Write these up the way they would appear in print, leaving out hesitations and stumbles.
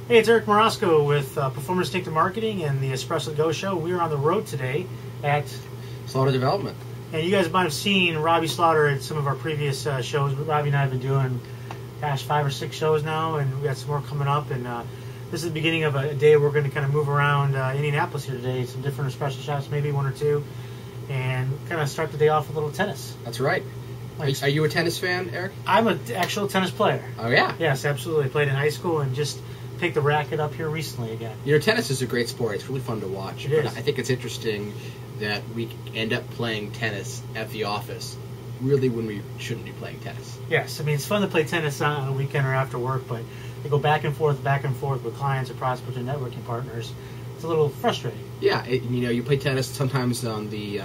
Hey, it's Eric Marasco with Proforma Distinctive Marketing and the Espresso To Show. We are on the road today at Slaughter Development. And you guys might have seen Robby Slaughter at some of our previous shows. Robby and I have been doing, 5 or 6 shows now, and we got some more coming up. And this is the beginning of a day we're going to kind of move around Indianapolis here today, some different espresso shops, maybe 1 or 2, and kind of start the day off with a little tennis. That's right. Nice. Are you a tennis fan, Eric? I'm an actual tennis player. Oh, yeah? Yes, absolutely. I played in high school and just picked the racket up here recently again. You know, tennis is a great sport. It's really fun to watch. It is. I think it's interesting that we end up playing tennis at the office, really when we shouldn't be playing tennis. Yes, I mean, it's fun to play tennis on a weekend or after work, but they go back and forth with clients or prospects or networking partners. It's a little frustrating. Yeah, you play tennis sometimes on the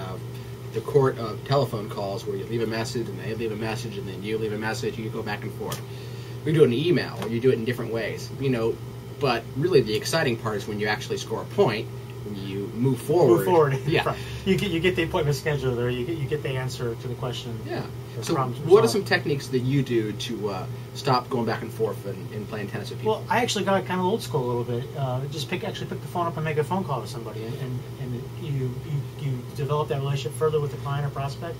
court of telephone calls where you leave a message and they leave a message and then you leave a message and you go back and forth. We do it in email or you do it in different ways, but really the exciting part is when you actually score a point, when you move forward. Move forward. Yeah. You get the appointment scheduled or you get the answer to the question. Yeah. So what are some techniques that you do to stop going back and forth and playing tennis with people? Well, I actually got kind of old school a little bit. Just pick the phone up and make a phone call to somebody, and you develop that relationship further with the client or prospect,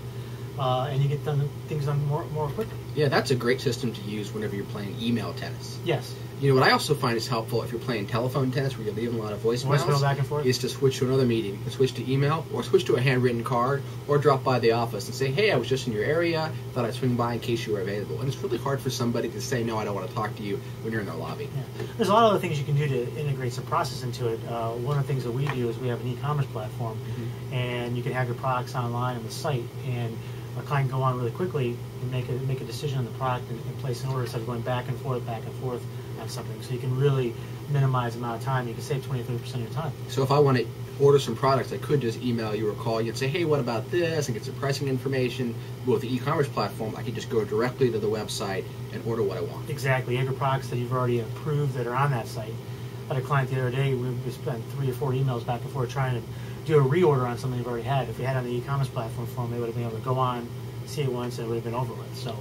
and you get things done more quickly. Yeah, that's a great system to use whenever you're playing email tennis. Yes. What I also find is helpful if you're playing telephone tennis where you're leaving a lot of voicemails back and forth, is to switch to another medium, switch to email, or switch to a handwritten card, or drop by the office and say, hey, I was just in your area, thought I'd swing by in case you were available. And it's really hard for somebody to say, no, I don't want to talk to you when you're in their lobby. Yeah. There's a lot of other things you can do to integrate some process into it. One of the things that we do is we have an e-commerce platform, and you can have your products online on the site, and a client can go on really quickly and make a decision on the product and place an order instead of going back and forth on something. So you can really minimize the amount of time. You can save 20-30% of your time. So if I want to order some products, I could just email you or call you and say, hey, what about this? And get some pricing information. But with the e-commerce platform, I can just go directly to the website and order what I want. Exactly. You have your products that you've already approved that are on that site. I had a client the other day, we spent 3 or 4 emails back and forth trying to do a reorder on something they've already had. If they had it on the e-commerce platform for them, they would have been able to go on, see it once, and it would have been over with. So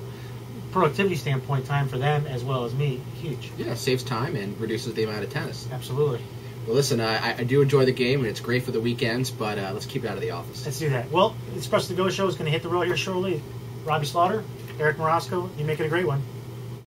productivity standpoint, time for them as well as me, huge. Yeah, it saves time and reduces the amount of tennis. Absolutely. Well, listen, I do enjoy the game, and it's great for the weekends, but let's keep it out of the office. Let's do that. Well, the Espresso To Show is going to hit the road here shortly. Robby Slaughter, Eric Marasco, you make it a great one.